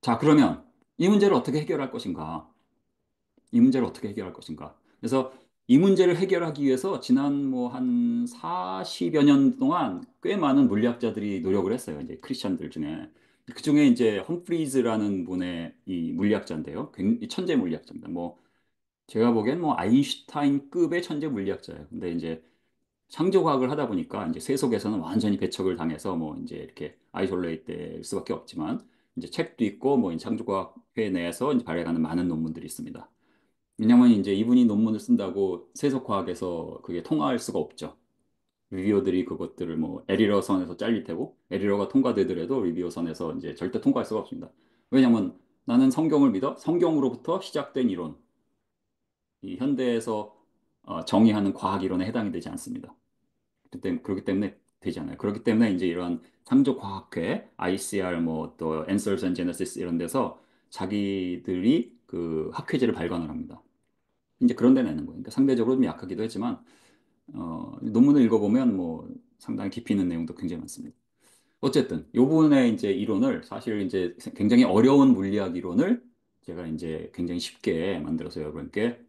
자, 그러면 이 문제를 어떻게 해결할 것인가? 이 문제를 어떻게 해결할 것인가? 그래서 이 문제를 해결하기 위해서 지난 뭐 한 40여 년 동안 꽤 많은 물리학자들이 노력을 했어요. 이제 크리스천들 중에. 그 중에 이제 험프리즈라는 분의 이 물리학자인데요. 천재 물리학자입니다. 뭐 제가 보기엔 뭐 아인슈타인급의 천재 물리학자예요. 근데 이제 창조과학을 하다 보니까 이제 세속에서는 완전히 배척을 당해서 뭐 이제 이렇게 아이솔레이트 될 수밖에 없지만 이제 책도 있고 뭐 창조과학회 내에서 이제 발행하는 많은 논문들이 있습니다. 왜냐면 이제 이분이 논문을 쓴다고 세속과학에서 그게 통과할 수가 없죠. 리뷰어들이 그것들을 뭐 에리러 선에서 잘릴 테고 에리러가 통과되더라도 리뷰어 선에서 이제 절대 통과할 수가 없습니다. 왜냐면 나는 성경을 믿어 성경으로부터 시작된 이론, 이 현대에서 정의하는 과학 이론에 해당이 되지 않습니다. 그렇기 때문에 되지 않아요. 그렇기 때문에 이제 이런 창조과학회, ICR 뭐 또 Answers and Genesis 이런 데서 자기들이 그 학회지를 발간을 합니다. 이제 그런 데 내는 거예요. 그러니까 상대적으로 좀 약하기도 했지만 논문을 읽어보면 뭐 상당히 깊이 있는 내용도 굉장히 많습니다. 어쨌든 요 부분의 이제 이론을 사실 이제 굉장히 어려운 물리학 이론을 제가 이제 굉장히 쉽게 만들어서 여러분께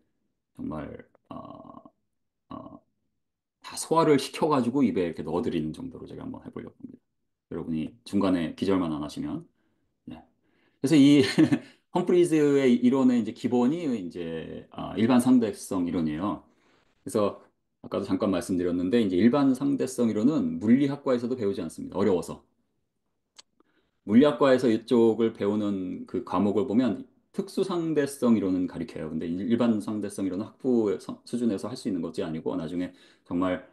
정말 다 소화를 시켜가지고 입에 이렇게 넣어드리는 정도로 제가 한번 해보려고 합니다. 여러분이 중간에 기절만 안 하시면. 네. 그래서 이 험프리즈의 이론의 이제 기본이 이제 일반 상대성 이론이에요. 그래서 아까도 잠깐 말씀드렸는데 이제 일반 상대성 이론은 물리학과에서도 배우지 않습니다. 어려워서. 물리학과에서 이쪽을 배우는 그 과목을 보면 특수 상대성 이론은 가리켜요. 근데 일반 상대성 이론은 학부 수준에서 할 수 있는 것이 아니고 나중에 정말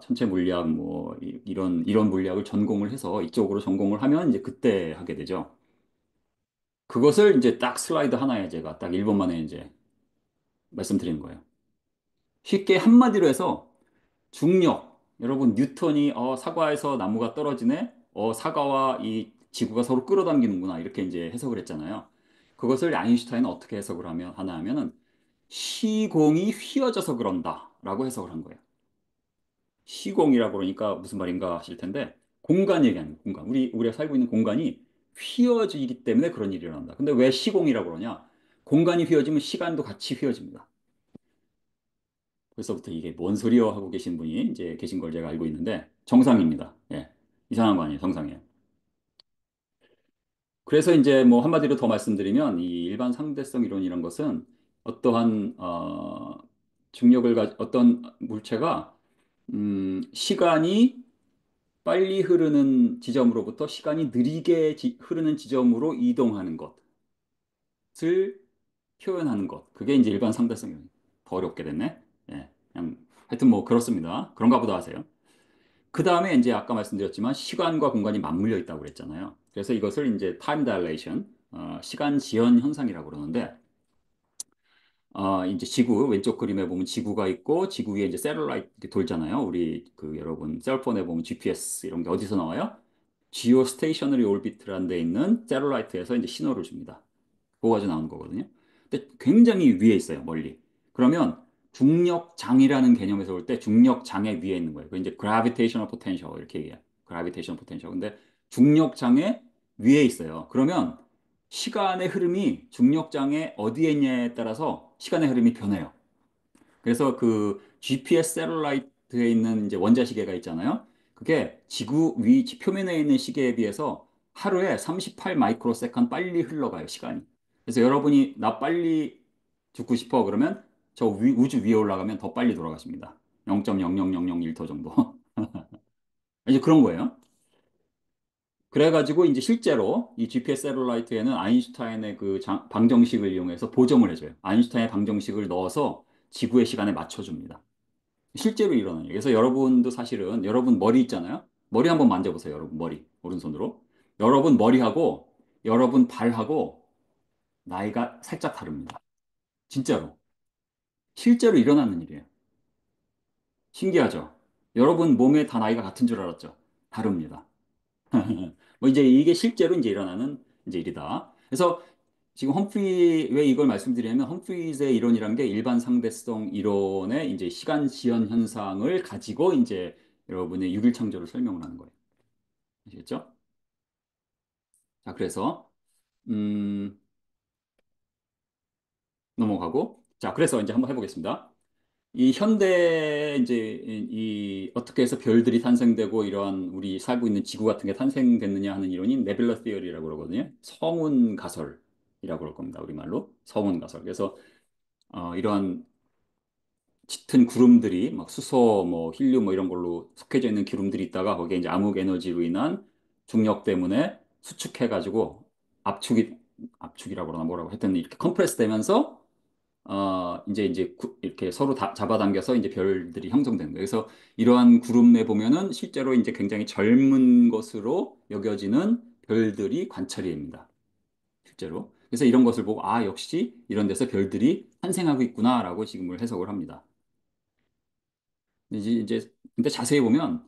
천체 물리학 뭐 이런 물리학을 전공을 해서 이쪽으로 전공을 하면 이제 그때 하게 되죠. 그것을 이제 딱 슬라이드 하나에 제가 딱 1분 만에 이제 말씀드리는 거예요. 쉽게 한마디로 해서 중력. 여러분, 뉴턴이 사과에서 나무가 떨어지네. 사과와 이 지구가 서로 끌어당기는구나. 이렇게 이제 해석을 했잖아요. 그것을 아인슈타인은 어떻게 해석을 하나 하면은 시공이 휘어져서 그런다라고 해석을 한 거예요. 시공이라고 그러니까 무슨 말인가 하실 텐데 공간 얘기하는 거예요, 공간. 우리가 살고 있는 공간이 휘어지기 때문에 그런 일이 일어난다. 근데 왜 시공이라고 그러냐? 공간이 휘어지면 시간도 같이 휘어집니다. 벌써부터 이게 뭔 소리여 하고 계신 분이 이제 계신 걸 제가 알고 있는데 정상입니다. 예. 이상한 거 아니에요. 정상이에요. 그래서 이제 뭐 한마디로 더 말씀드리면 이 일반 상대성 이론이란 것은 어떠한 어떤 물체가 시간이 빨리 흐르는 지점으로부터 시간이 느리게 흐르는 지점으로 이동하는 것을 표현하는 것. 그게 이제 일반 상대성 이론. 더 어렵게 됐네. 예. 그냥 하여튼 뭐 그렇습니다. 그런가 보다 하세요. 그 다음에 이제 아까 말씀드렸지만 시간과 공간이 맞물려 있다고 그랬잖아요. 그래서 이것을 이제 타임 다일레이션, 시간 지연 현상이라고 그러는데, 이제 지구 왼쪽 그림에 보면 지구가 있고 지구 위에 이제 셀룰라이트 이렇게 돌잖아요. 우리 그 여러분 셀폰에 보면 GPS 이런 게 어디서 나와요? 지오 스테이셔너리 올비트라는 데 있는 셀룰라이트에서 이제 신호를 줍니다. 그거 가지고 나오는 거거든요. 근데 굉장히 위에 있어요, 멀리. 그러면 중력장이라는 개념에서 볼 때 중력장의 위에 있는 거예요. 그 이제 gravitational potential 이렇게 얘기해요. gravitational potential. 근데 중력장의 위에 있어요. 그러면 시간의 흐름이 중력장의 어디에 있냐에 따라서 시간의 흐름이 변해요. 그래서 그 GPS 셀룰라이트에 있는 이제 원자시계가 있잖아요. 그게 지구 위 표면에 있는 시계에 비해서 하루에 38 마이크로 세컨 빨리 흘러가요, 시간이. 그래서 여러분이 나 빨리 죽고 싶어 그러면 저 우주 위에 올라가면 더 빨리 돌아가십니다. 0.00001초 정도. 이제 그런 거예요. 그래가지고 이제 실제로 이 GPS 셀룰라이트에는 아인슈타인의 그 방정식을 이용해서 보정을 해줘요. 아인슈타인의 방정식을 넣어서 지구의 시간에 맞춰줍니다. 실제로 일어나요. 그래서 여러분도 사실은 여러분 머리 있잖아요. 머리 한번 만져보세요. 여러분 머리 오른손으로. 여러분 머리하고 여러분 발하고 나이가 살짝 다릅니다. 진짜로. 실제로 일어나는 일이에요. 신기하죠? 여러분 몸에 다 나이가 같은 줄 알았죠? 다릅니다. 뭐 이제 이게 실제로 이제 일어나는 이제 일이다. 그래서 지금 험프리 왜 이걸 말씀드리냐면 험프리즈의 이론이란 게 일반 상대성 이론의 이제 시간 지연 현상을 가지고 이제 여러분의 유길 창조를 설명을 하는 거예요. 아시겠죠? 자, 그래서 음, 넘어가고. 자, 그래서 이제 한번 해보겠습니다. 이 현대 이제 이 어떻게 해서 별들이 탄생되고 이러한 우리 살고 있는 지구 같은 게 탄생됐느냐 하는 이론이 네뷸라 티어리라고 그러거든요. 성운 가설이라고 그럴 겁니다. 우리말로 성운 가설. 그래서 이러한 짙은 구름들이 막 수소, 뭐 힐륨 뭐 이런 걸로 속해져 있는 기름들이 있다가 거기에 이제 암흑 에너지로 인한 중력 때문에 수축해가지고 압축이 압축이라고 그러나 뭐라고 하여튼 이렇게 컴프레스 되면서 이제 이렇게 서로 잡아당겨서 이제 별들이 형성되는 거예요. 그래서 이러한 구름에 보면은 실제로 이제 굉장히 젊은 것으로 여겨지는 별들이 관찰이 됩니다. 실제로. 그래서 이런 것을 보고 아, 역시 이런 데서 별들이 탄생하고 있구나라고 지금을 해석을 합니다. 근데 근데 자세히 보면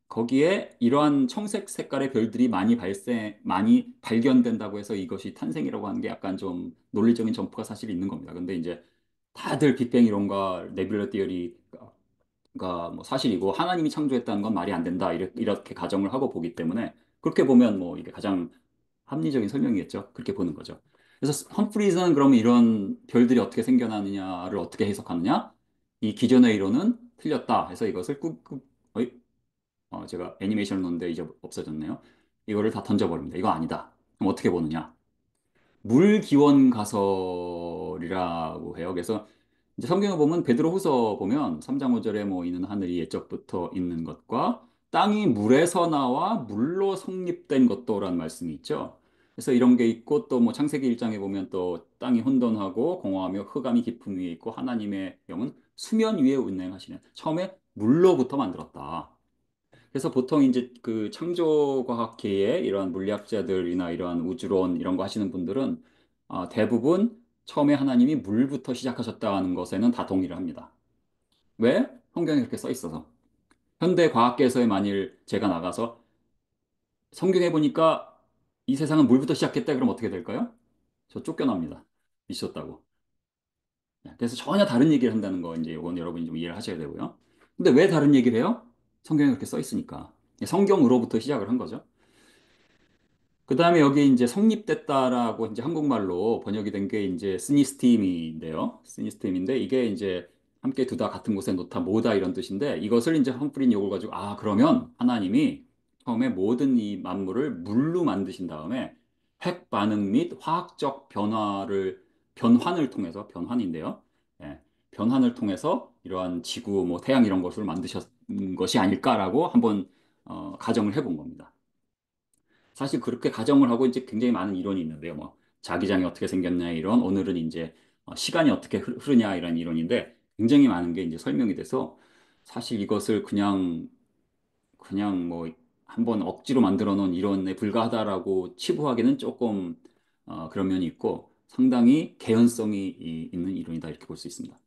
거기에 이러한 청색 색깔의 별들이 많이 발견된다고 해서 이것이 탄생이라고 하는 게 약간 좀 논리적인 점프가 사실 있는 겁니다. 근데 이제 다들 빅뱅 이론과 네뷸라 티어리가 뭐 사실이고 하나님이 창조했다는 건 말이 안 된다 이렇게 가정을 하고 보기 때문에 그렇게 보면 뭐 이게 가장 합리적인 설명이겠죠. 그렇게 보는 거죠. 그래서 험프리즈는 그러면 이런 별들이 어떻게 생겨나느냐를 어떻게 해석하느냐? 이 기존의 이론은 틀렸다 해서 이것을 어이? 제가 애니메이션을 놓는데 이제 없어졌네요. 이거를 다 던져버립니다. 이거 아니다. 그럼 어떻게 보느냐? 물기원 가설이라고 해요. 그래서 이제 성경에 보면 베드로후서 보면 3장 5절에 뭐 이는 하늘이 옛적부터 있는 것과 땅이 물에서 나와 물로 성립된 것도라는 말씀이 있죠. 그래서 이런 게 있고 또 뭐 창세기 1장에 보면 또 땅이 혼돈하고 공허하며 흑암이 깊음 위에 있고 하나님의 영은 수면 위에 운행하시는 처음에 물로부터 만들었다. 그래서 보통 이제 그 창조과학계의 이런 물리학자들이나 이러한 우주론 이런 거 하시는 분들은 대부분 처음에 하나님이 물부터 시작하셨다는 것에는 다 동의를 합니다. 왜? 성경에 그렇게 써 있어서. 현대 과학계에서의 만일 제가 나가서 성경에 보니까 이 세상은 물부터 시작했다 그럼 어떻게 될까요? 저 쫓겨납니다. 미쳤다고. 네, 그래서 전혀 다른 얘기를 한다는 거 이제 이건 여러분이 좀 이해를 하셔야 되고요. 근데 왜 다른 얘기를 해요? 성경에 그렇게 써 있으니까. 성경으로부터 시작을 한 거죠. 그 다음에 여기 이제 성립됐다라고 이제 한국말로 번역이 된 게 이제 스니스팀인데요. 스니스팀인데 이게 이제 함께 두다 같은 곳에 놓다 모다 이런 뜻인데 이것을 이제 험프린 용어를 가지고 그러면 하나님이 처음에 모든 이 만물을 물로 만드신 다음에 핵 반응 및 화학적 변환을 통해서 변환인데요. 예, 변환을 통해서 이러한 지구 뭐 태양 이런 것을 만드신 것이 아닐까라고 한번 가정을 해본 겁니다. 사실 그렇게 가정을 하고 이제 굉장히 많은 이론이 있는데요. 뭐 자기장이 어떻게 생겼냐 이론, 오늘은 이제 시간이 어떻게 흐르냐 이런 이론인데 굉장히 많은 게 이제 설명이 돼서 사실 이것을 그냥 뭐 한번 억지로 만들어 놓은 이론에 불과하다라고 치부하기는 조금 그런 면이 있고 상당히 개연성이 있는 이론이다 이렇게 볼 수 있습니다.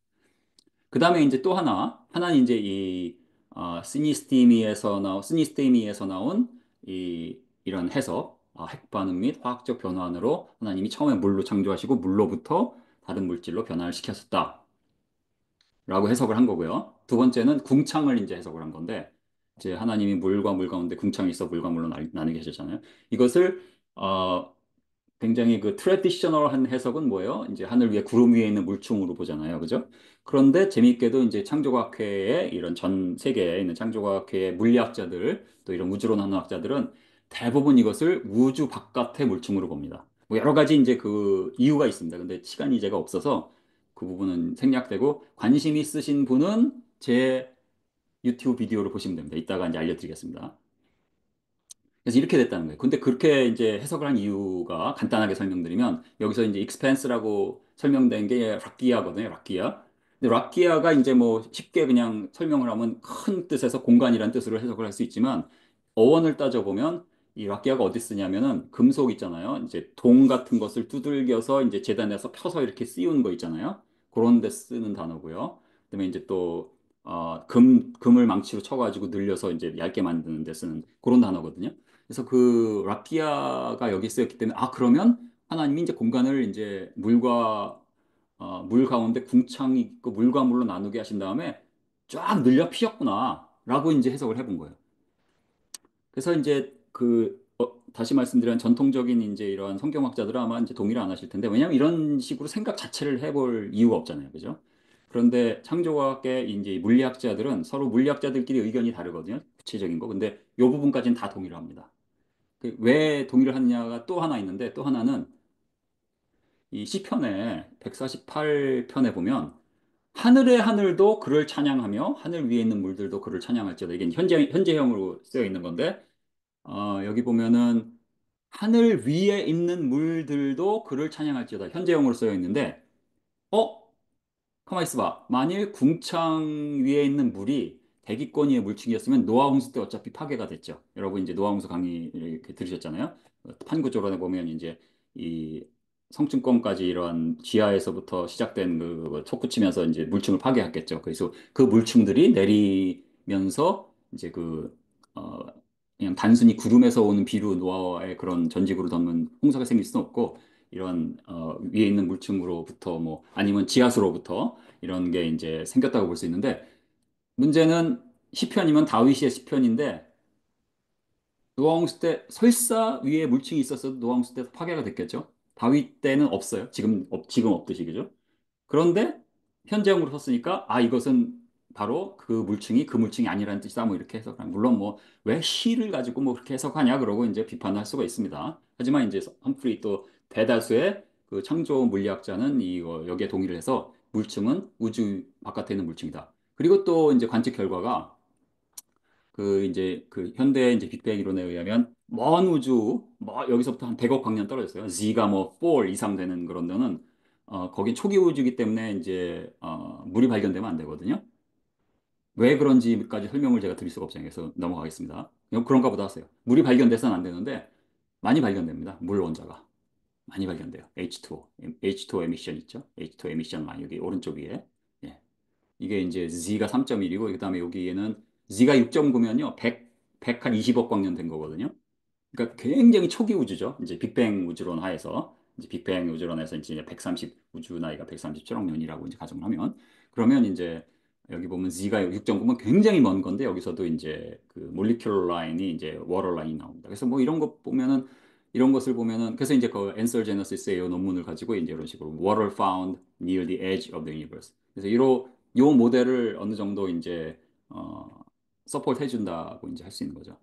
그 다음에 이제 또 하나는 이제 시니스테미에서 나온 이런 해석, 핵 반응 및 화학적 변환으로 하나님이 처음에 물로 창조하시고 물로부터 다른 물질로 변화를 시켰었다라고 해석을 한 거고요. 두 번째는 궁창을 이제 해석을 한 건데, 이제 하나님이 물과 물 가운데 궁창이 있어 물과 물로 나누게 하셨잖아요. 이것을 어, 굉장히 그 트래디셔널한 해석은 뭐예요? 이제 하늘 위에 구름 위에 있는 물총으로 보잖아요. 그죠? 그런데 재미있게도 이제 창조과학회의 이런 전 세계에 있는 창조과학회의 물리학자들 또 이런 우주론 하는 학자들은 대부분 이것을 우주 바깥의 물총으로 봅니다. 뭐 여러 가지 이제 그 이유가 있습니다. 근데 시간이 이제가 없어서 그 부분은 생략되고 관심 있으신 분은 제 유튜브 비디오를 보시면 됩니다. 이따가 이제 알려드리겠습니다. 그래서 이렇게 됐다는 거예요. 근데 그렇게 이제 해석을 한 이유가 간단하게 설명드리면 여기서 이제 익스펜스라고 설명된 게 락기아거든요. 락기아. 근데 락기아가 이제 뭐 쉽게 그냥 설명을 하면 큰 뜻에서 공간이란 뜻으로 해석을 할 수 있지만 어원을 따져보면 이 락기아가 어디 쓰냐면은 금속 있잖아요. 이제 동 같은 것을 두들겨서 이제 재단에서 펴서 이렇게 씌우는 거 있잖아요. 그런 데 쓰는 단어고요. 그다음에 이제 또 금을 망치로 쳐가지고 늘려서 이제 얇게 만드는 데 쓰는 그런 단어거든요. 그래서 그 라키아가 여기 쓰였기 때문에 그러면 하나님이 이제 공간을 이제 물 가운데 궁창이 있고 물과 물로 나누게 하신 다음에 쫙 늘려 피웠구나라고 이제 해석을 해본 거예요. 그래서 이제 그 다시 말씀드린 전통적인 이제 이러한 성경학자들은 아마 이제 동의를 안 하실 텐데, 왜냐하면 이런 식으로 생각 자체를 해볼 이유가 없잖아요. 그죠? 그런데 창조과학계 이제 물리학자들은 서로 물리학자들끼리 의견이 다르거든요. 구체적인 거. 근데 이 부분까지는 다 동의를 합니다. 왜 동의를 하느냐가 또 하나 있는데, 또 하나는 이 시편에 148편에 보면 하늘의 하늘도 그를 찬양하며 하늘 위에 있는 물들도 그를 찬양할지어다. 이게 현재형으로 쓰여 있는 건데, 여기 보면은 하늘 위에 있는 물들도 그를 찬양할지어다. 현재형으로 쓰여 있는데, 어? 가만 있어봐. 만일 궁창 위에 있는 물이 대기권 위의 물층이었으면 노아 홍수 때 어차피 파괴가 됐죠. 여러분 이제 노아 홍수 강의 이렇게 들으셨잖아요. 판구조론에 보면 이제 이 성층권까지 이러한 지하에서부터 시작된 그 솟구치면서 이제 물층을 파괴했겠죠. 그래서 그 물층들이 내리면서 이제 어, 그냥 단순히 구름에서 오는 비로 노아의 그런 전직으로 담은 홍수가 생길 수는 없고 이런 위에 있는 물층으로부터 뭐 아니면 지하수로부터 이런 게 이제 생겼다고 볼 수 있는데 문제는 시편이면 다윗의 시편인데 노아홍수 때 설사 위에 물층이 있었어도 노아홍수 때 파괴가 됐겠죠. 다윗 때는 없어요. 지금 없듯이 그죠? 그런데 현재형으로 썼으니까 이것은 바로 그 물층이 아니라는 뜻이다 뭐 이렇게 해석하는 물론 뭐 왜 시를 가지고 뭐 그렇게 해석하냐 그러고 이제 비판할 수가 있습니다. 하지만 이제 험프리 또 대다수의 그 창조 물리학자는 이거 여기에 동의를 해서 물층은 우주 바깥에 있는 물층이다. 그리고 또 이제 관측 결과가 그 이제 그 현대 이제 빅뱅 이론에 의하면 먼 우주 뭐 여기서부터 한 100억 광년 떨어졌어요. Z가 뭐 4 이상 되는 그런 데는 거긴 초기 우주이기 때문에 이제 물이 발견되면 안 되거든요. 왜 그런지까지 설명을 제가 드릴 수가 없어요. 그래서 넘어가겠습니다. 그런가 보다 하세요. 물이 발견돼서는 안 되는데 많이 발견됩니다. 물 원자가 많이 발견돼요. H2O, H2O 에미션 있죠? H2O 에미션 많이 여기 오른쪽 위에. 예. 이게 이제 Z가 3.1이고 그다음에 여기에는 Z가 6.9면요. 100한 20억 광년 된 거거든요. 그러니까 굉장히 초기 우주죠. 이제 빅뱅 우주론 하에서 이제 빅뱅 우주론에서 이제 130 우주 나이가 137억 년이라고 이제 가정을 하면 그러면 이제 여기 보면 Z가 6.9면 굉장히 먼 건데 여기서도 이제 그 몰리큘러 라인이 이제 워터 라인이 나옵니다. 그래서 뭐 이런 것 보면은 이런 것을 보면은 그래서 이제 그 앤서 제너시스의 이 논문을 가지고 이제 이런 식으로 water found near the edge of the universe. 그래서 요 모델을 어느 정도 이제 서포트 해준다고 이제 할 수 있는 거죠.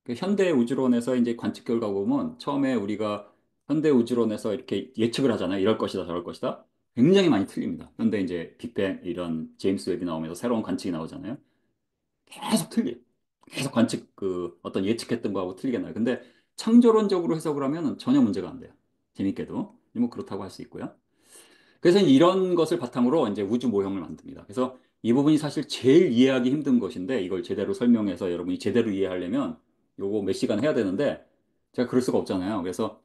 그 현대 우주론에서 이제 관측 결과 보면 처음에 우리가 현대 우주론에서 이렇게 예측을 하잖아요. 이럴 것이다, 저럴 것이다. 굉장히 많이 틀립니다. 그런데 이제 빅뱅 이런 제임스 웹이 나오면서 새로운 관측이 나오잖아요. 계속 틀려. 계속 관측 그 어떤 예측했던 거하고 틀리게 나요. 근데 창조론적으로 해석을 하면 전혀 문제가 안 돼요. 재밌게도. 뭐 그렇다고 할 수 있고요. 그래서 이런 것을 바탕으로 이제 우주 모형을 만듭니다. 그래서 이 부분이 사실 제일 이해하기 힘든 것인데 이걸 제대로 설명해서 여러분이 제대로 이해하려면 요거 몇 시간 해야 되는데 제가 그럴 수가 없잖아요. 그래서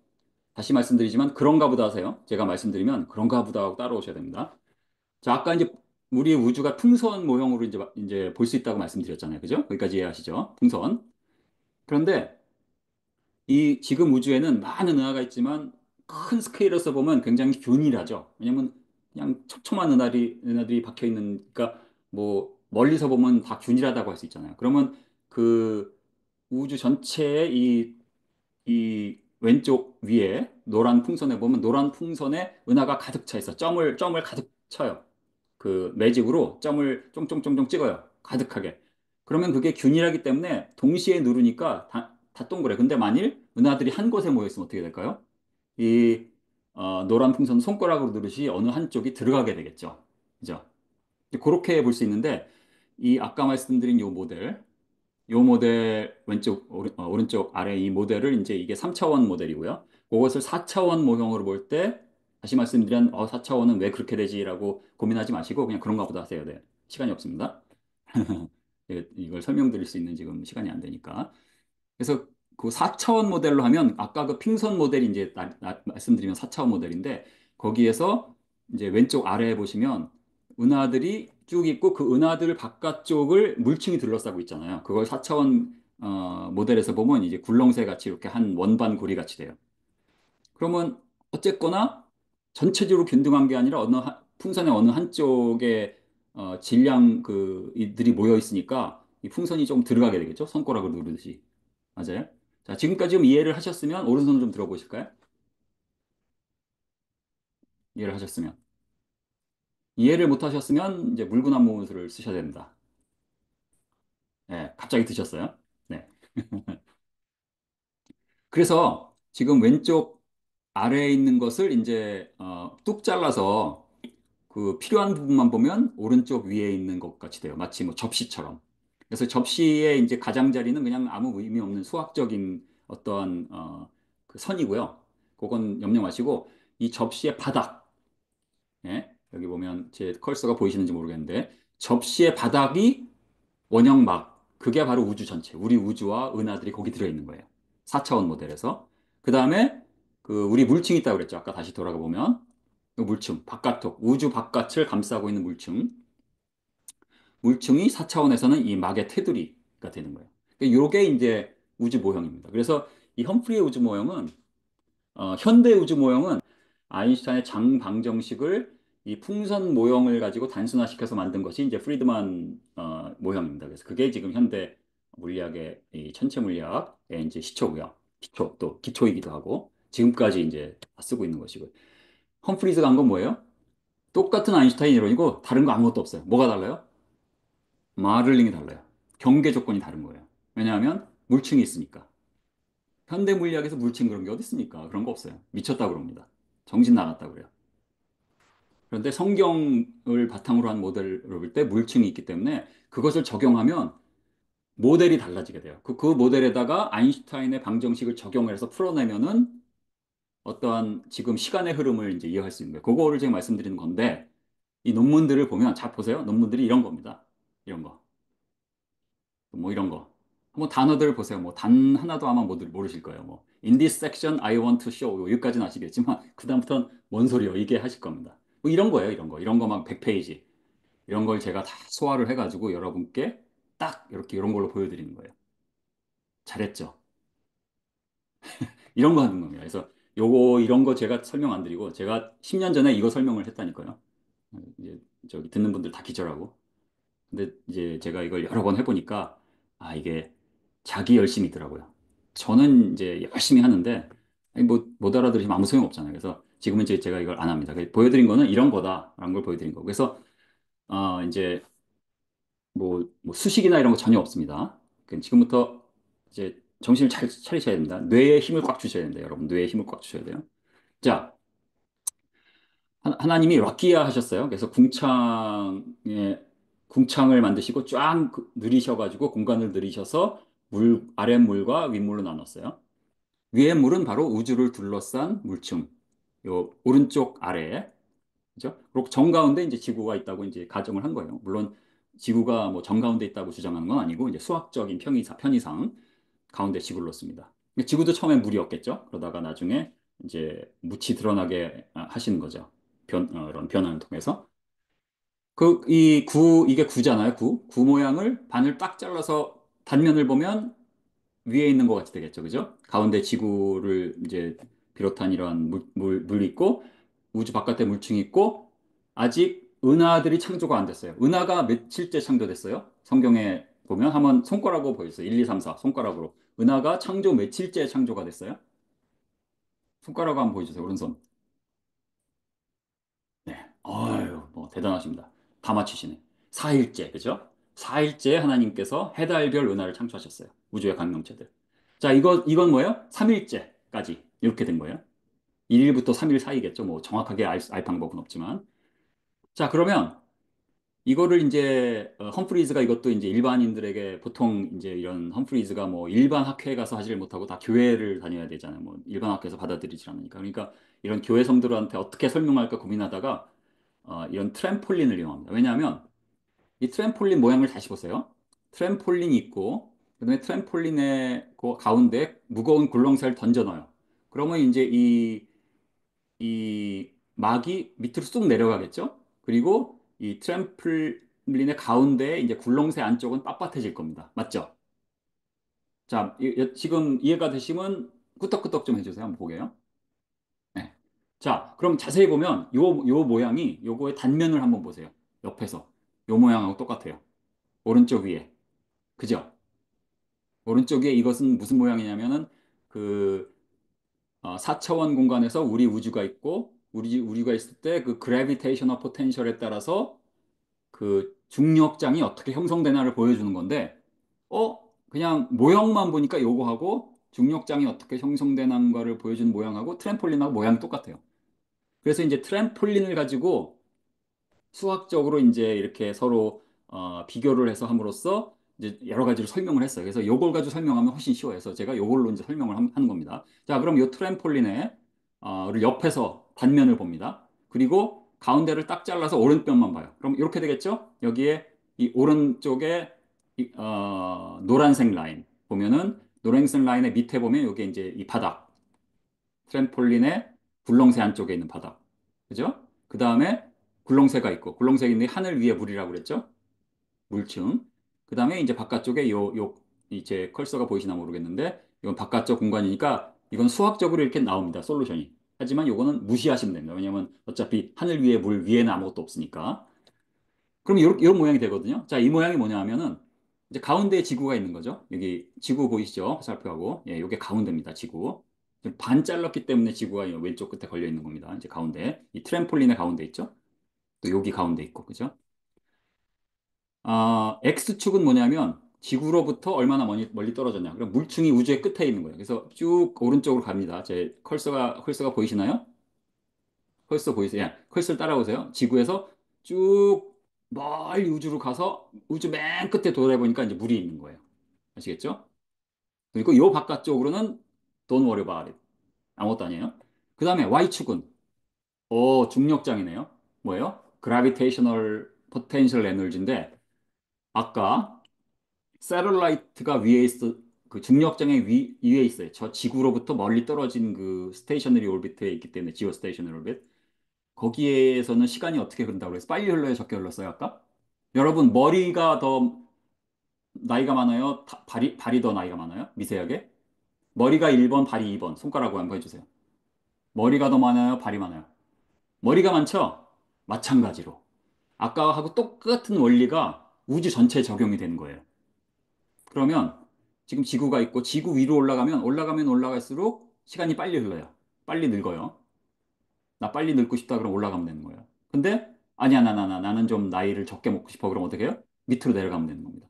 다시 말씀드리지만 그런가 보다 하세요. 제가 말씀드리면 그런가 보다 하고 따라오셔야 됩니다. 자, 아까 이제 우리 우주가 풍선 모형으로 이제 볼 수 있다고 말씀드렸잖아요. 그죠? 거기까지 이해하시죠? 풍선. 그런데 이 지금 우주에는 많은 은하가 있지만 큰 스케일에서 보면 굉장히 균일하죠. 왜냐면 그냥 촘촘한 은하들이 박혀 있는, 그러니까 뭐 멀리서 보면 다 균일하다고 할 수 있잖아요. 그러면 그 우주 전체의 이 왼쪽 위에 노란 풍선에 보면 노란 풍선에 은하가 가득 차 있어. 점을 가득 쳐요. 그 매직으로 점을 쫑쫑쫑쫑 찍어요. 가득하게. 그러면 그게 균일하기 때문에 동시에 누르니까 다 동그래. 근데 만일 은하들이 한 곳에 모여 있으면 어떻게 될까요? 이 노란 풍선 손가락으로 누르시 어느 한쪽이 들어가게 되겠죠. 그죠? 그렇게 볼 수 있는데 이 아까 말씀드린 요 모델 오른쪽 아래 이 모델을 이제 이게 3차원 모델이고요. 그것을 4차원 모형으로 볼 때 다시 말씀드린 4차원은 왜 그렇게 되지라고 고민하지 마시고 그냥 그런가 보다 하세요. 네. 시간이 없습니다. 이걸 설명드릴 수 있는 지금 시간이 안 되니까. 그래서 그 4차원 모델로 하면 아까 그 핑선 모델이 이제 말씀드리면 4차원 모델인데 거기에서 이제 왼쪽 아래에 보시면 은하들이 쭉 있고 그 은하들 바깥쪽을 물층이 둘러싸고 있잖아요. 그걸 4차원 모델에서 보면 이제 굴렁쇠 같이 이렇게 한 원반 고리 같이 돼요. 그러면 어쨌거나 전체적으로 균등한 게 아니라 풍선의 어느 한쪽에 질량 이들이 모여 있으니까 이 풍선이 좀 들어가게 되겠죠. 손가락을 누르듯이. 맞아요? 자, 지금까지 좀 이해를 하셨으면 오른손 좀 들어보실까요? 이해를 하셨으면. 이해를 못 하셨으면 이제 물구나무를 쓰셔야 됩니다. 네, 갑자기 드셨어요? 네. 그래서 지금 왼쪽 아래에 있는 것을 이제 뚝 잘라서 그 필요한 부분만 보면 오른쪽 위에 있는 것 같이 돼요. 마치 뭐 접시처럼. 그래서 접시의 이제 가장자리는 그냥 아무 의미 없는 수학적인 어떠한 그 선이고요. 그건 염려 마시고 이 접시의 바닥, 예? 여기 보면 제 컬서가 보이시는지 모르겠는데 접시의 바닥이 원형막, 그게 바로 우주 전체, 우리 우주와 은하들이 거기 들어있는 거예요. 4차원 모델에서. 그 다음에 그 우리 물층이 있다고 그랬죠. 아까 다시 돌아가 보면 그 물층, 바깥쪽, 우주 바깥을 감싸고 있는 물층. 물층이 4차원에서는 이 막의 테두리가 되는 거예요. 이게 이제 우주 모형입니다. 그래서 이 험프리의 우주 모형은 현대 우주 모형은 아인슈타인의 장방정식을 이 풍선 모형을 가지고 단순화시켜서 만든 것이 이제 프리드만 모형입니다. 그래서 그게 지금 현대 물리학의 이 천체 물리학의 이제 시초고요. 기초 또 기초이기도 하고 지금까지 이제 다 쓰고 있는 것이고요. 험프리즈가 한 건 뭐예요? 똑같은 아인슈타인 이론이고 다른 거 아무것도 없어요. 뭐가 달라요? 마를링이 달라요. 경계 조건이 다른 거예요. 왜냐하면 물층이 있으니까. 현대 물리학에서 물층 그런 게 어디 있습니까? 그런 거 없어요. 미쳤다 그럽니다. 정신 나갔다 그래요. 그런데 성경을 바탕으로 한 모델을 볼 때 물층이 있기 때문에 그것을 적용하면 모델이 달라지게 돼요. 그 모델에다가 아인슈타인의 방정식을 적용을 해서 풀어내면은 어떠한 지금 시간의 흐름을 이제 이해할 수 있는 거예요. 그거를 제가 말씀드리는 건데 이 논문들을 보면 자 보세요. 논문들이 이런 겁니다. 이런 거. 뭐 이런 거. 한번 단어들 보세요. 뭐 단 하나도 아마 모르실 거예요. 뭐 in this section I want to show 여기까지는 아시겠지만 그다음부터는 뭔 소리요? 이게 하실 겁니다. 뭐 이런 거예요. 이런 거. 이런 거 막 100페이지. 이런 걸 제가 다 소화를 해가지고 여러분께 딱 이렇게 이런 걸로 보여드리는 거예요. 잘했죠? 이런 거 하는 겁니다. 그래서 요거 이런 거 제가 설명 안 드리고 제가 10년 전에 이거 설명을 했다니까요. 이제 저기 듣는 분들 다 기절하고. 근데 이제 제가 이걸 여러 번 해보니까 아 이게 자기 열심이더라고요. 저는 이제 열심히 하는데 아니, 못 알아들으시면 아무 소용 없잖아요. 그래서 지금은 이제 제가 이걸 안 합니다. 보여드린 거는 이런 거다라는 걸 보여드린 거고. 그래서 이제 뭐 수식이나 이런 거 전혀 없습니다. 지금부터 이제 정신을 잘 차리셔야 됩니다. 뇌에 힘을 꽉 주셔야 됩니다. 여러분 뇌에 힘을 꽉 주셔야 돼요. 자, 하나님이 락기야 하셨어요. 그래서 궁창을 만드시고 쫙 늘이셔가지고 공간을 늘이셔서 아랫물과 윗물로 나눴어요. 위에 물은 바로 우주를 둘러싼 물층. 요 오른쪽 아래에 그죠? 그리고 정가운데 이제 지구가 있다고 이제 가정을 한 거예요. 물론 지구가 뭐 정가운데 있다고 주장하는 건 아니고 이제 수학적인 편의상 가운데 지구를 놓습니다. 지구도 처음엔 물이었겠죠. 그러다가 나중에 이제 묻이 드러나게 하시는 거죠. 이런 변화를 통해서. 이게 구잖아요. 구 모양을 반을 딱 잘라서 단면을 보면 위에 있는 것 같이 되겠죠. 그죠? 가운데 지구를 이제 비롯한 이런 물이 있고, 우주 바깥에 물층이 있고, 아직 은하들이 창조가 안 됐어요. 은하가 며칠째 창조됐어요? 성경에 보면 한번 손가락으로 보여주세요. 1, 2, 3, 4 손가락으로. 은하가 창조 며칠째 창조가 됐어요? 손가락으로 한번 보여주세요. 오른손. 네. 아유, 뭐 대단하십니다. 다 맞추시네. 4일째, 그죠? 4일째 하나님께서 해달별 은하를 창조하셨어요. 우주의 강명체들. 자, 이건 뭐예요? 3일째까지 이렇게 된 거예요. 1일부터 3일 사이겠죠. 뭐 정확하게 알 방법은 없지만. 자, 그러면 이거를 이제 험프리즈가 이것도 이제 일반인들에게 보통 이제 이런 험프리즈가 뭐 일반 학회에 가서 하지를 못하고 다 교회를 다녀야 되잖아요. 뭐 일반 학교에서 받아들이지 않으니까. 그러니까 이런 교회 성도들한테 어떻게 설명할까 고민하다가 이런 트램폴린을 이용합니다. 왜냐하면 이 트램폴린 모양을 다시 보세요. 트램폴린이 있고 그다음에 트램폴린의 그 가운데 무거운 굴렁쇠를 던져 넣어요. 그러면 이제 이 막이 밑으로 쑥 내려가겠죠? 그리고 이 트램폴린의 가운데 이제 굴렁쇠 안쪽은 빳빳해질 겁니다. 맞죠? 자, 지금 이해가 되시면 끄덕끄덕 좀 해주세요. 한번 보게요. 네. 자, 그럼 자세히 보면 요 모양이 요거의 단면을 한번 보세요. 옆에서. 요 모양하고 똑같아요. 오른쪽 위에. 그죠? 오른쪽에 이것은 무슨 모양이냐면은 그 4차원 공간에서 우리 우주가 있고 우리가 있을 때 그 그래비테이셔널 포텐셜에 따라서 그 중력장이 어떻게 형성되나를 보여주는 건데 그냥 모형만 보니까 요거하고 중력장이 어떻게 형성되는가를 보여주는 모양하고 트램폴린하고 모양이 똑같아요. 그래서 이제 트램폴린을 가지고 수학적으로 이제 이렇게 서로 비교를 해서 함으로써 이제 여러 가지로 설명을 했어요. 그래서 요걸 가지고 설명하면 훨씬 쉬워요. 그래서 제가 요걸로 이제 설명을 하는 겁니다. 자, 그럼 요 트램폴린의 를 옆에서 단면을 봅니다. 그리고 가운데를 딱 잘라서 오른편만 봐요. 그럼 이렇게 되겠죠? 여기에 이 오른쪽에 노란색 라인 보면은 노란색 라인의 밑에 보면 여기 이제 이 바닥 트램폴린의 굴렁쇠 안쪽에 있는 바닥. 그죠? 그 다음에 굴렁쇠가 있고, 굴렁쇠인데 하늘 위에 물이라고 그랬죠? 물층. 그 다음에 이제 바깥쪽에 이제 컬서가 보이시나 모르겠는데, 이건 바깥쪽 공간이니까, 이건 수학적으로 이렇게 나옵니다. 솔루션이. 하지만 이거는 무시하시면 됩니다. 왜냐면 어차피 하늘 위에 물 위에는 아무것도 없으니까. 그럼 이런 모양이 되거든요. 자, 이 모양이 뭐냐 하면은, 이제 가운데에 지구가 있는 거죠. 여기 지구 보이시죠? 화살표하고. 예, 이게 가운데입니다. 지구. 지금 반 잘랐기 때문에 지구가 이 왼쪽 끝에 걸려 있는 겁니다. 이제 가운데. 이 트램폴린의 가운데 있죠? 또 여기 가운데 있고, 그죠? X축은 뭐냐면, 지구로부터 얼마나 멀리 떨어졌냐. 그럼 물층이 우주의 끝에 있는 거예요. 그래서 쭉 오른쪽으로 갑니다. 제 컬서가 보이시나요? 컬서 보이세요? 예, 컬서를 따라오세요. 지구에서 쭉 멀리 우주로 가서 우주 맨 끝에 돌아보니까 이제 물이 있는 거예요. 아시겠죠? 그리고 요 바깥쪽으로는 Don't worry about it. 아무것도 아니에요. 그 다음에 Y축은 중력장이네요. 뭐예요? Gravitational Potential Energy인데 아까 세럴라이트가 위에 있어 그 중력장의 위에 있어요. 저 지구로부터 멀리 떨어진 그 스테이셔너리 오비트에 있기 때문에 지오 스테이셔너리 오비트. 거기에서는 시간이 어떻게 흐른다고 그래서 빨리 흘러요, 적게 흘렀어요, 아까? 여러분, 머리가 더 나이가 많아요? 발이 더 나이가 많아요? 미세하게? 머리가 1번, 발이 2번. 손가락으로 한번 해주세요. 머리가 더 많아요? 발이 많아요? 머리가 많죠? 마찬가지로. 아까하고 똑같은 원리가 우주 전체에 적용이 되는 거예요. 그러면 지금 지구가 있고 지구 위로 올라가면 올라갈수록 시간이 빨리 흘러요. 빨리 늙어요. 나 빨리 늙고 싶다 그럼 올라가면 되는 거예요. 근데 아니야 나는 좀 나이를 적게 먹고 싶어 그럼 어떻게 해요? 밑으로 내려가면 되는 겁니다.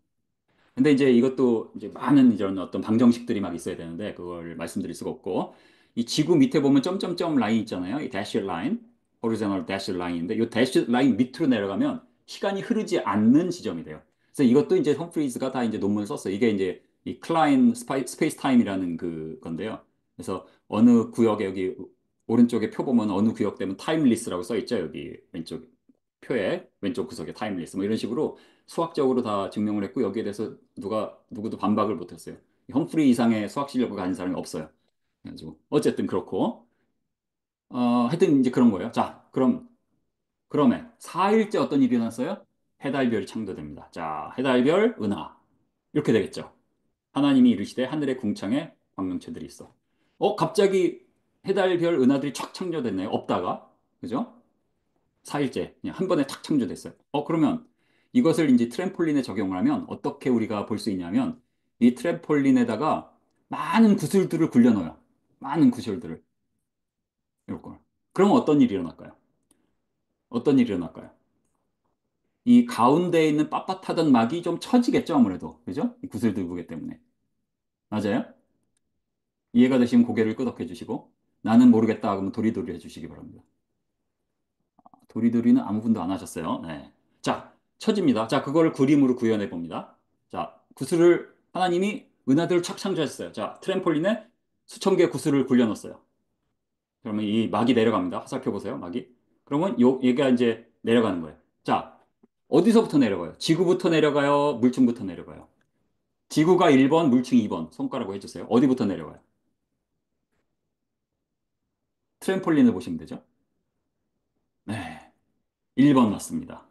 근데 이제 이것도 이제 많은 이런 어떤 방정식들이 막 있어야 되는데 그걸 말씀드릴 수가 없고 이 지구 밑에 보면 점점점 라인 있잖아요. 이 대시 라인, horizontal dash 라인인데 이 대시 라인 밑으로 내려가면 시간이 흐르지 않는 지점이 돼요. 그래서 이것도 이제 험프리즈가 다 이제 논문을 썼어요. 이게 이제 이 클라인 스페이스 타임이라는 그 건데요. 그래서 어느 구역에 여기 오른쪽에 표 보면 어느 구역 되면 타임리스라고 써 있죠. 여기 왼쪽 표에 왼쪽 구석에 타임리스 뭐 이런 식으로 수학적으로 다 증명을 했고 여기에 대해서 누구도 반박을 못했어요. 험프리 이상의 수학 실력을 가진 사람이 없어요. 그래가지고 어쨌든 그렇고 하여튼 이제 그런 거예요. 자, 그러면 4일째 어떤 일이 일어났어요? 해달별이 창조됩니다. 자, 해달별 은하 이렇게 되겠죠. 하나님이 이르시되 하늘의 궁창에 광명체들이 있어. 갑자기 해달별 은하들이 촥 창조됐네요. 없다가 그죠? 4일째 그냥 한 번에 탁 창조됐어요. 그러면 이것을 이제 트램폴린에 적용을 하면 어떻게 우리가 볼 수 있냐면 이 트램폴린에다가 많은 구슬들을 굴려넣어요. 많은 구슬들을. 이걸. 그러면 어떤 일이 일어날까요? 어떤 일이 일어날까요? 이 가운데에 있는 빳빳하던 막이 좀 처지겠죠, 아무래도. 그죠? 이 구슬들 무게 때문에. 맞아요? 이해가 되시면 고개를 끄덕해 주시고 나는 모르겠다 그러면 도리도리 해주시기 바랍니다. 도리도리는 아무 분도 안 하셨어요. 네. 자, 처집니다. 자, 그걸 그림으로 구현해 봅니다. 자, 구슬을 하나님이 은하들을 착 창조했어요. 자, 트램폴린에 수천 개의 구슬을 굴려넣었어요. 그러면 이 막이 내려갑니다. 화살표 보세요, 막이. 그러면 얘가 이제 내려가는 거예요. 자, 어디서부터 내려가요? 지구부터 내려가요? 물층부터 내려가요? 지구가 1번, 물층 2번. 손가락으로 해주세요. 어디부터 내려가요? 트램폴린을 보시면 되죠. 네. 1번 맞습니다.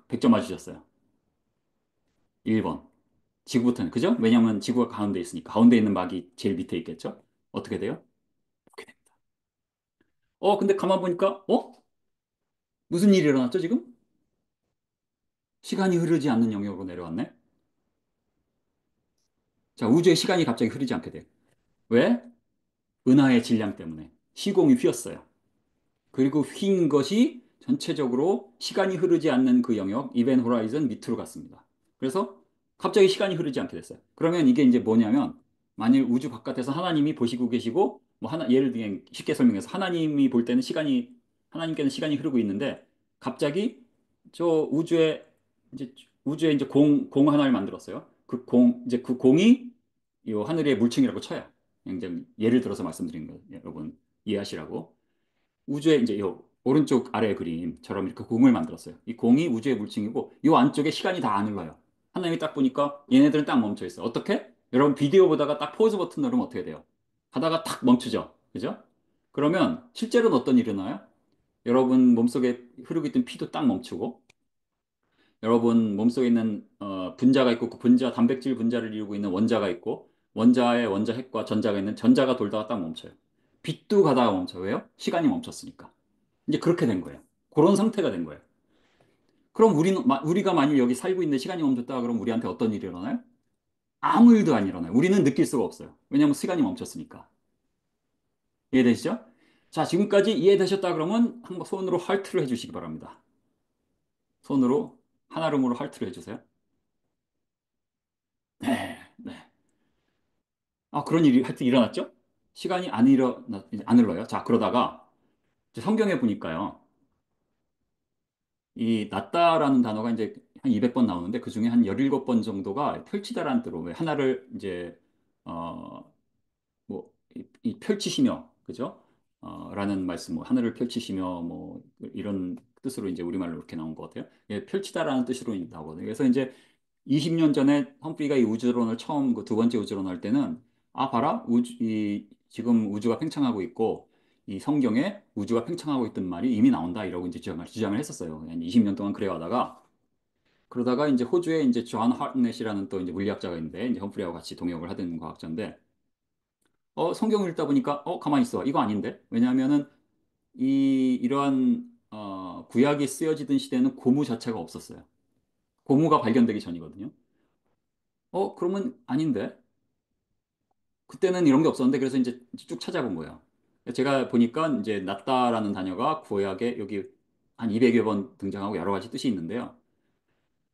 100점 맞으셨어요. 1번. 지구부터는, 그죠? 왜냐면 지구가 가운데 있으니까. 가운데 있는 막이 제일 밑에 있겠죠? 어떻게 돼요? 이렇게 됩니다. 근데 가만 보니까, 무슨 일이 일어났죠, 지금? 시간이 흐르지 않는 영역으로 내려왔네? 자, 우주의 시간이 갑자기 흐르지 않게 돼. 왜? 은하의 질량 때문에 시공이 휘었어요. 그리고 휜 것이 전체적으로 시간이 흐르지 않는 그 영역, 이벤 호라이즌 밑으로 갔습니다. 그래서 갑자기 시간이 흐르지 않게 됐어요. 그러면 이게 이제 뭐냐면, 만일 우주 바깥에서 하나님이 보시고 계시고, 뭐 예를 들면 쉽게 설명해서 하나님이 볼 때는 하나님께는 시간이 흐르고 있는데, 갑자기 저 이제 우주에 이제 공 하나를 만들었어요. 이제 그 공이 이 하늘의 물층이라고 쳐요. 굉장히 예를 들어서 말씀드린 거예요. 여러분 이해하시라고. 우주의 이제 요 오른쪽 아래 그림처럼 이렇게 공을 만들었어요. 이 공이 우주의 물층이고 요 안쪽에 시간이 다 안 흘러요. 하나님이 딱 보니까 얘네들은 딱 멈춰 있어요. 어떻게? 여러분 비디오 보다가 딱 포즈 버튼 누르면 어떻게 돼요? 하다가 탁 멈추죠. 그죠? 그러면 실제로는 어떤 일이 일어나요? 여러분 몸속에 흐르고 있던 피도 딱 멈추고, 여러분 몸속에 있는 분자가 있고, 그 단백질 분자를 이루고 있는 원자가 있고, 원자의 원자 핵과 전자가 있는 전자가 돌다가 딱 멈춰요. 빛도 가다가 멈춰요. 왜요? 시간이 멈췄으니까. 이제 그렇게 된 거예요. 그런 상태가 된 거예요. 그럼 우리가 만일 여기 살고 있는데 시간이 멈췄다 그러면 우리한테 어떤 일이 일어나요? 아무 일도 안 일어나요. 우리는 느낄 수가 없어요. 왜냐하면 시간이 멈췄으니까. 이해되시죠? 자, 지금까지 이해되셨다 그러면 한번 손으로 하트를 해주시기 바랍니다. 손으로 한아름으로 하트를 해주세요. 네, 네. 아, 그런 일이 하여튼 일어났죠? 시간이 안 흘러요. 자, 그러다가 이제 성경에 보니까요. 이 낫다라는 단어가 이제 한 200번 나오는데 그 중에 한 17번 정도가 펼치다라는 뜻으로, 왜 하나를 이제 뭐 이 펼치시며, 그죠? 라는 말씀, 뭐 하늘을 펼치시며 뭐 이런 뜻으로 이제 우리말로 이렇게 나온 것 같아요. 예, 펼치다라는 뜻으로 나오거든요. 그래서 이제 20년 전에 험프리가 이 우주론을 처음 그 두 번째 우주론 할 때는, 아 봐라, 지금 우주가 팽창하고 있고 이 성경에 우주가 팽창하고 있던 말이 이미 나온다 이러고 이제 주장을 했었어요. 한 20년 동안 그래가다가, 그러다가 이제 호주에 이제 존 하트넷이라는 또 이제 물리학자가 있는데, 이제 험프리하고 같이 동역을 하던 과학자인데, 성경을 읽다 보니까, 가만히 있어. 이거 아닌데? 왜냐하면은, 이러한, 구약이 쓰여지던 시대는 고무 자체가 없었어요. 고무가 발견되기 전이거든요. 그러면 아닌데? 그때는 이런 게 없었는데, 그래서 이제 쭉 찾아본 거예요. 제가 보니까 이제 낫다라는 단어가 구약에 여기 한 200여 번 등장하고 여러 가지 뜻이 있는데요.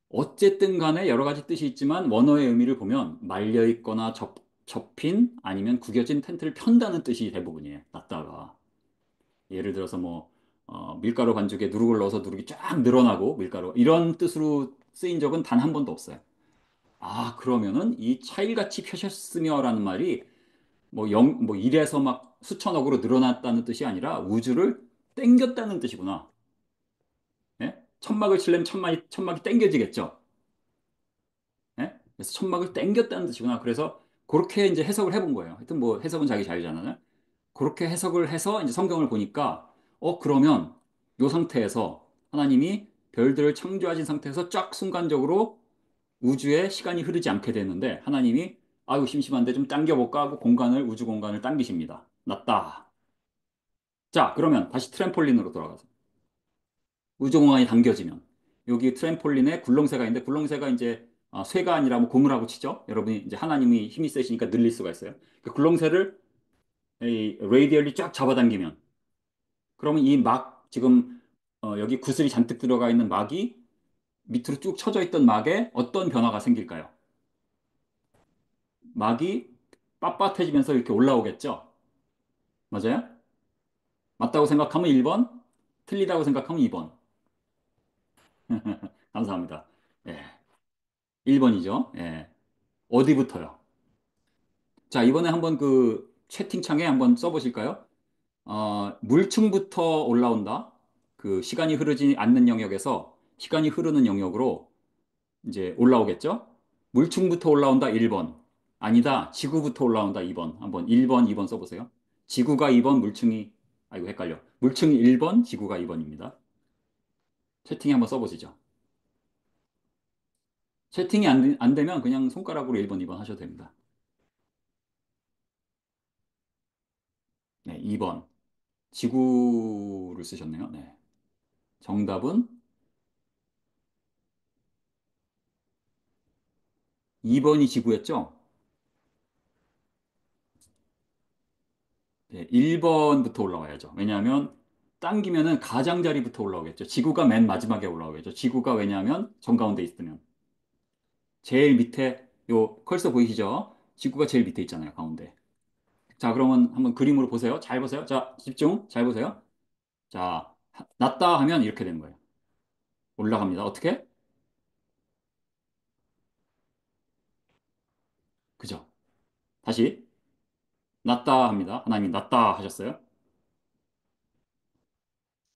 어쨌든 간에 여러 가지 뜻이 있지만 원어의 의미를 보면 말려 있거나 접힌 아니면 구겨진 텐트를 편다는 뜻이 대부분이에요. 낫다가. 예를 들어서 뭐 밀가루 반죽에 누룩을 넣어서 누룩이 쫙 늘어나고 밀가루 이런 뜻으로 쓰인 적은 단 한 번도 없어요. 아, 그러면은 이 차일같이 펴셨으며라는 말이 뭐 1에서 막 수천억으로 늘어났다는 뜻이 아니라 우주를 땡겼다는 뜻이구나. 예? 천막을 치려면 천막이 땡겨지겠죠. 예? 그래서 천막을 땡겼다는 뜻이구나. 그래서 그렇게 이제 해석을 해본 거예요. 하여튼 뭐 해석은 자기 자유잖아요. 그렇게 해석을 해서 이제 성경을 보니까, 그러면 요 상태에서 하나님이 별들을 창조하신 상태에서 쫙 순간적으로 우주에 시간이 흐르지 않게 되는데, 하나님이 아이고 심심한데 좀 당겨볼까 하고 우주 공간을 당기십니다. 낫다. 자, 그러면 다시 트램폴린으로 돌아가서 우주 공간이 당겨지면 여기 트램폴린에 굴렁쇠가 있는데, 굴렁쇠가 이제 쇠가 아니라 뭐 고무라고 치죠. 여러분이 이제 하나님이 힘이 세시니까 늘릴 수가 있어요. 그 굴렁쇠를 이 레이디얼리 쫙 잡아당기면, 그러면 지금 여기 구슬이 잔뜩 들어가 있는 막이 밑으로 쭉 쳐져 있던 막에 어떤 변화가 생길까요? 막이 빳빳해지면서 이렇게 올라오겠죠? 맞아요? 맞다고 생각하면 1번, 틀리다고 생각하면 2번. 감사합니다. 예, 1번이죠. 예. 어디부터요? 자, 이번에 한번 그 채팅창에 한번 써보실까요? 물층부터 올라온다. 그 시간이 흐르지 않는 영역에서 시간이 흐르는 영역으로 이제 올라오겠죠? 물층부터 올라온다 1번. 아니다. 지구부터 올라온다 2번. 한번 1번, 2번 써보세요. 지구가 2번, 아이고 헷갈려. 물층이 1번, 지구가 2번입니다. 채팅에 한번 써보시죠. 채팅이 안 되면 그냥 손가락으로 1번, 2번 하셔도 됩니다. 네, 2번. 지구를 쓰셨네요. 네. 정답은 2번이 지구였죠? 네, 1번부터 올라와야죠. 왜냐하면 당기면은 가장자리부터 올라오겠죠. 지구가 맨 마지막에 올라오겠죠. 지구가 왜냐하면 정가운데 있으면. 제일 밑에 요 컬서 보이시죠? 지구가 제일 밑에 있잖아요, 가운데. 자, 그러면 한번 그림으로 보세요. 잘 보세요. 자, 집중. 잘 보세요. 자, 낮다 하면 이렇게 되는 거예요. 올라갑니다. 어떻게? 그죠? 다시 낮다 합니다. 하나님이 낮다 하셨어요.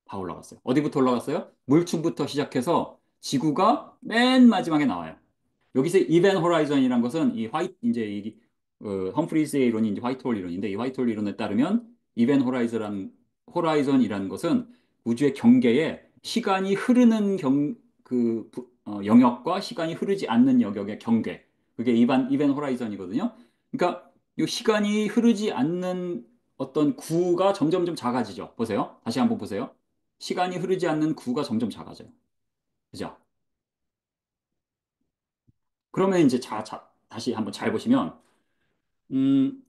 다 올라갔어요. 어디부터 올라갔어요? 물층부터 시작해서 지구가 맨 마지막에 나와요. 여기서 이벤 호라이즌이라는 것은 이 화이트 이제 이 험프리스의 이론이 이제 화이트홀 이론인데 이 화이트홀 이론에 따르면 이벤 호라이즌이라는 것은 우주의 경계에 시간이 흐르는 영역과 시간이 흐르지 않는 영역의 경계. 그게 이벤 호라이즌이거든요. 그러니까 이 시간이 흐르지 않는 어떤 구가 점점점 작아지죠. 보세요. 다시 한번 보세요. 시간이 흐르지 않는 구가 점점 작아져요. 그죠? 그러면 이제 다시 한번 잘 보시면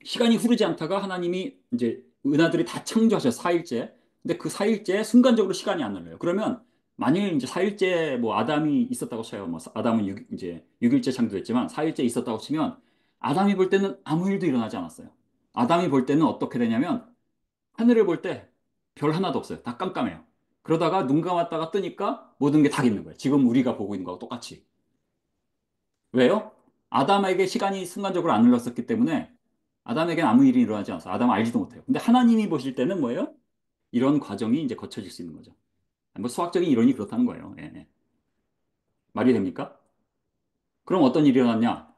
시간이 흐르지 않다가 하나님이 이제 은하들이 다 창조하셔서 4일째. 근데 그 4일째 순간적으로 시간이 안 흘러요. 그러면 만일 이제 4일째 뭐 아담이 있었다고 쳐요. 뭐 아담은 이제 6일째 창조했지만 4일째 있었다고 치면 아담이 볼 때는 아무 일도 일어나지 않았어요. 아담이 볼 때는 어떻게 되냐면 하늘을 볼 때 별 하나도 없어요. 다 깜깜해요. 그러다가 눈 감았다가 뜨니까 모든 게 다 있는 거예요. 지금 우리가 보고 있는 거하고 똑같이. 왜요? 아담에게 시간이 순간적으로 안 흘렀었기 때문에 아담에게는 아무 일이 일어나지 않았어요. 아담은 알지도 못해요. 근데 하나님이 보실 때는 뭐예요? 이런 과정이 이제 거쳐질 수 있는 거죠. 뭐 수학적인 이론이 그렇다는 거예요. 예, 예. 말이 됩니까? 그럼 어떤 일이 일어났냐?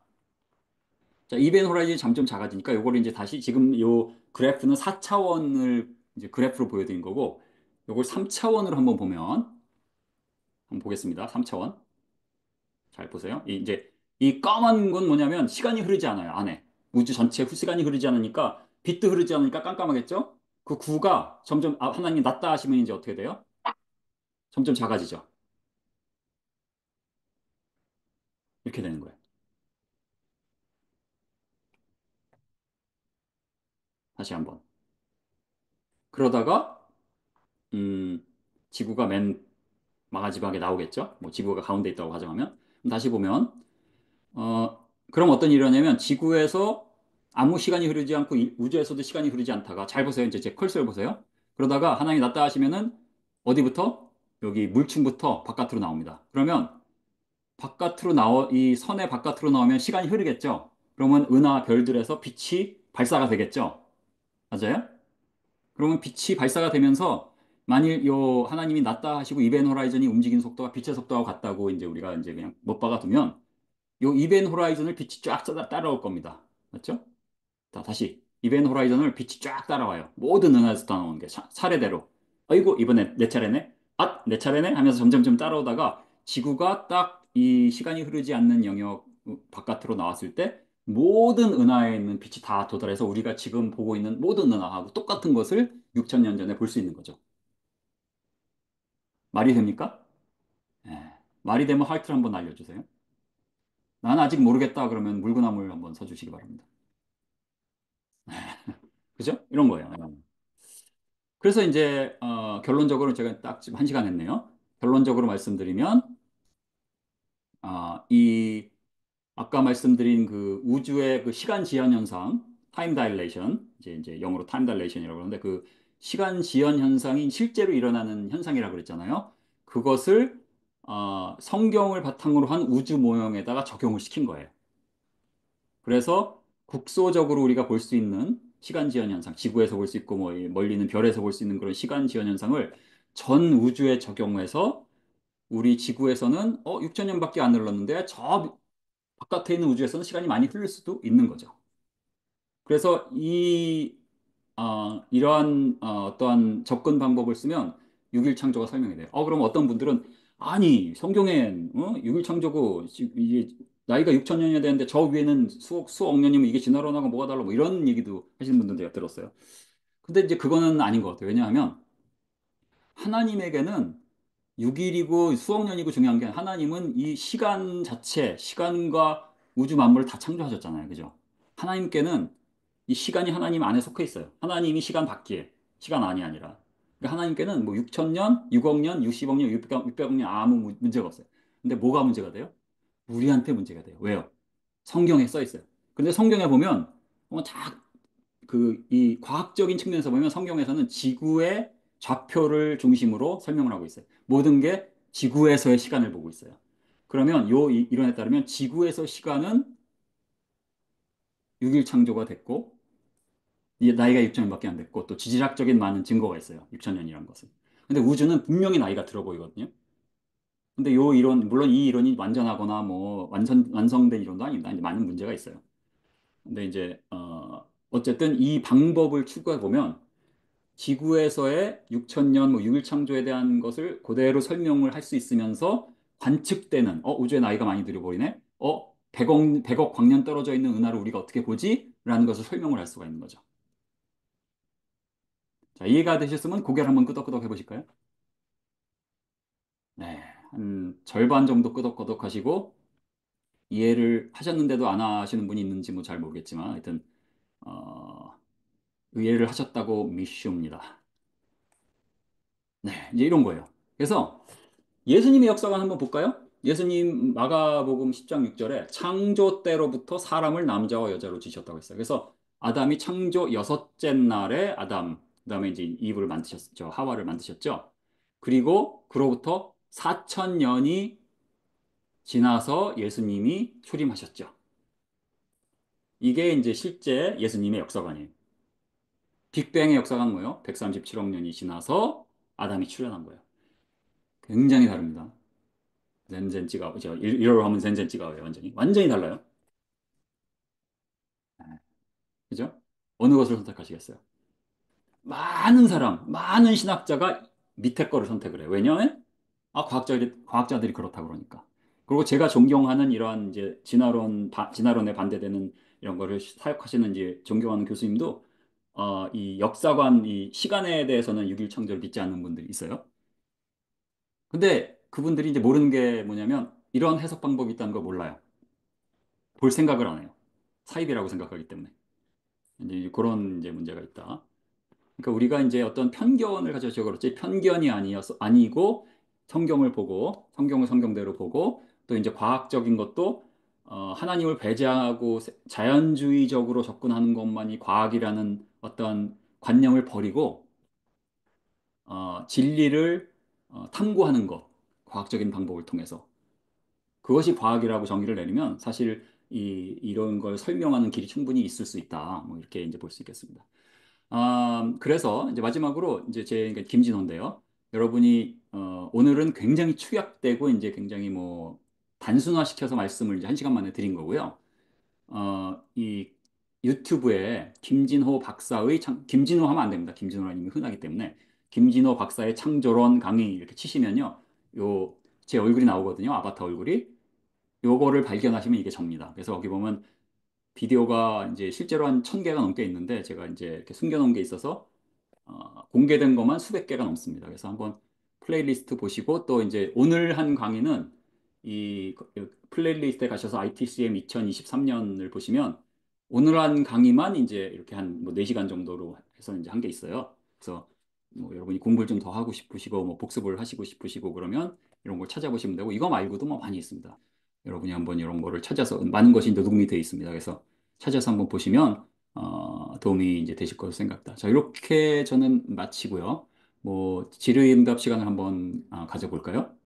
자, 이벤 호라이즌이 점점 작아지니까 요거를 이제 다시 지금 요 그래프는 4차원을 이제 그래프로 보여드린 거고 요걸 3차원으로 한번 보면 한번 보겠습니다. 3차원. 잘 보세요. 이제 이 까만 건 뭐냐면 시간이 흐르지 않아요. 안에. 우주 전체에 시간이 흐르지 않으니까 빛도 흐르지 않으니까 깜깜하겠죠? 그 구가 점점 하나님 낮다 하시면 이제 어떻게 돼요? 점점 작아지죠. 이렇게 되는 거예요. 다시 한번. 그러다가 음, 지구가 맨 마지막에 나오겠죠? 뭐 지구가 가운데 있다고 가정하면 다시 보면 그럼 어떤 일이 일어나냐면 지구에서 아무 시간이 흐르지 않고 우주에서도 시간이 흐르지 않다가 잘 보세요. 이제 제 컬서를 보세요. 그러다가 하나님이 낮다 하시면은 어디부터? 여기 물층부터 바깥으로 나옵니다. 그러면 이 선의 바깥으로 나오면 시간이 흐르겠죠? 그러면 은하 별들에서 빛이 발사가 되겠죠? 맞아요? 그러면 빛이 발사가 되면서 만일 요 하나님이 낮다 하시고 이벤 호라이즌이 움직이는 속도가 빛의 속도하고 같다고 이제 우리가 이제 그냥 못 박아두면 요 이벤 호라이즌을 빛이 쫙 따라올 겁니다. 맞죠? 자, 다시. 이벤 호라이즌을 빛이 쫙 따라와요. 모든 은하에서 따라오는 게 차례대로. 아이고, 이번에 내 차례네? 아, 내 차례네? 하면서 점점점 따라오다가 지구가 딱 이 시간이 흐르지 않는 영역 바깥으로 나왔을 때 모든 은하에 있는 빛이 다 도달해서 우리가 지금 보고 있는 모든 은하하고 똑같은 것을 6천 년 전에 볼 수 있는 거죠. 말이 됩니까? 예. 말이 되면 하트를 한번 날려주세요. 난 아직 모르겠다 그러면 물구나물 한번 서주시기 바랍니다. 그죠? 이런 거예요. 그래서 이제 결론적으로 제가 딱 지금 한 시간 했네요. 결론적으로 말씀드리면 이 아까 말씀드린 그 우주의 그 시간 지연 현상, 타임 다일레이션, 이제 영어로 타임 다일레이션이라고 그러는데 그 시간 지연 현상이 실제로 일어나는 현상이라고 그랬잖아요. 그것을 성경을 바탕으로 한 우주 모형에다가 적용을 시킨 거예요. 그래서 국소적으로 우리가 볼 수 있는 시간 지연 현상, 지구에서 볼 수 있고 뭐 멀리 있는 별에서 볼 수 있는 그런 시간 지연 현상을 전 우주에 적용해서 우리 지구에서는 6천 년밖에 안 흘렀는데 저 바깥에 있는 우주에서는 시간이 많이 흘릴 수도 있는 거죠. 그래서 이러한 어떠한 접근 방법을 쓰면 6일 창조가 설명이 돼요. 그럼 어떤 분들은 아니 성경엔 6일 창조고 이게 나이가 6천 년이 되는데 저 위에는 수억 년이면 이게 지나러 나고 뭐가 달라 뭐 이런 얘기도 하시는 분들 제가 들었어요. 근데 이제 그거는 아닌 것 같아요. 왜냐하면 하나님에게는 6일이고 수억 년이고 중요한 게 하나님은 이 시간 자체, 시간과 우주 만물을 다 창조하셨잖아요. 그죠? 하나님께는 이 시간이 하나님 안에 속해 있어요. 하나님이 시간 밖에, 시간 안이 아니라. 그러니까 하나님께는 뭐 6천 년, 6억 년, 60억 년, 600억 년 아무 문제가 없어요. 근데 뭐가 문제가 돼요? 우리한테 문제가 돼요. 왜요? 성경에 써 있어요. 근데 성경에 보면 다 이 과학적인 측면에서 보면 성경에서는 지구의 좌표를 중심으로 설명을 하고 있어요. 모든 게 지구에서의 시간을 보고 있어요. 그러면 이론에 따르면 지구에서 시간은 6일 창조가 됐고 이 나이가 6천 년밖에 안 됐고 또 지질학적인 많은 증거가 있어요. 6천 년이라는 것은. 근데 우주는 분명히 나이가 들어 보이거든요. 근데 요 이론 물론 이 이론이 완전하거나 뭐 완성된 이론도 아닙니다. 이제 많은 문제가 있어요. 근데 이제 어쨌든 이 방법을 추구해 보면 지구에서의 6천 년, 뭐 6일 창조에 대한 것을 그대로 설명을 할 수 있으면서 관측되는, 우주의 나이가 많이 들어 보이네? 100억 광년 떨어져 있는 은하를 우리가 어떻게 보지? 라는 것을 설명을 할 수가 있는 거죠. 자, 이해가 되셨으면 고개를 한번 끄덕끄덕 해보실까요? 네. 한 절반 정도 끄덕끄덕 하시고, 이해를 하셨는데도 안 하시는 분이 있는지 뭐 잘 모르겠지만, 하여튼, 어, 이해를 하셨다고 미시옵니다. 네. 이제 이런 거예요. 그래서, 예수님의 역사관 한번 볼까요? 예수님 마가복음 10장 6절에 창조 때로부터 사람을 남자와 여자로 지셨다고 했어요. 그래서 아담이 창조 여섯째 날에 그다음에 이제 이브를 만드셨죠. 하와를 만드셨죠. 그리고 그로부터 4천 년이 지나서 예수님이 출임하셨죠. 이게 이제 실제 예수님의 역사관이에요. 빅뱅의 역사관 뭐예요? 137억 년이 지나서 아담이 출현한 거예요. 굉장히 다릅니다. 젠젠찌가 저 일어로 하면 젠젠찌가예요. 완전히 달라요. 네. 그죠? 어느 것을 선택하시겠어요? 많은 신학자가 밑에 거를 선택을 해요. 왜냐하면 과학자들이 그렇다 그러니까. 그리고 제가 존경하는 이러한 이제 진화론에 반대되는 이런 거를 사역하시는 이제 존경하는 교수님도 이 역사관 이 시간에 대해서는 육일 창조를 믿지 않는 분들이 있어요. 근데 그분들이 이제 모르는 게 뭐냐면 이런 해석 방법이 있다는 걸 몰라요. 볼 생각을 안 해요. 사입이라고 생각하기 때문에. 이제 그런 이제 문제가 있다. 그러니까 우리가 이제 어떤 편견을 가져서 그렇지 아니고 성경을 보고 성경을 성경대로 보고 또 이제 과학적인 것도 하나님을 배제하고 자연주의적으로 접근하는 것만이 과학이라는 어떤 관념을 버리고 진리를 탐구하는 것, 과학적인 방법을 통해서 그것이 과학이라고 정의를 내리면 사실 이런 걸 설명하는 길이 충분히 있을 수 있다. 뭐 이렇게 이제 볼 수 있겠습니다. 그래서 이제 마지막으로 이제 제 김진호인데요. 여러분이 오늘은 굉장히 축약되고 이제 굉장히 뭐 단순화시켜서 말씀을 이제 한 시간 만에 드린 거고요. 이 유튜브에 김진호 하면 안 됩니다. 김진호라는 이름이 흔하기 때문에 김진호 박사의 창조론 강의 이렇게 치시면요. 요 제 얼굴이 나오거든요. 아바타 얼굴이. 요거를 발견하시면 이게 접니다. 그래서 거기 보면 비디오가 이제 실제로 한 1,000개가 넘게 있는데 제가 이제 이렇게 숨겨놓은 게 있어서 공개된 것만 수백 개가 넘습니다. 그래서 한번 플레이리스트 보시고 또 이제 오늘 한 강의는 이 플레이리스트에 가셔서 ITCM 2023년을 보시면 오늘 한 강의만 이제 이렇게 한 뭐 4시간 정도로 해서 이제 한 게 있어요. 그래서 뭐 여러분이 공부를 좀 더 하고 싶으시고 뭐 복습을 하시고 싶으시고 그러면 이런 걸 찾아보시면 되고 이거 말고도 뭐 많이 있습니다. 여러분이 한번 이런 거를 찾아서 많은 것이 녹음이 되어 있습니다. 그래서 찾아서 한번 보시면 도움이 이제 되실 것으로 생각다. 자, 이렇게 저는 마치고요. 뭐 질의응답 시간을 한번 가져볼까요?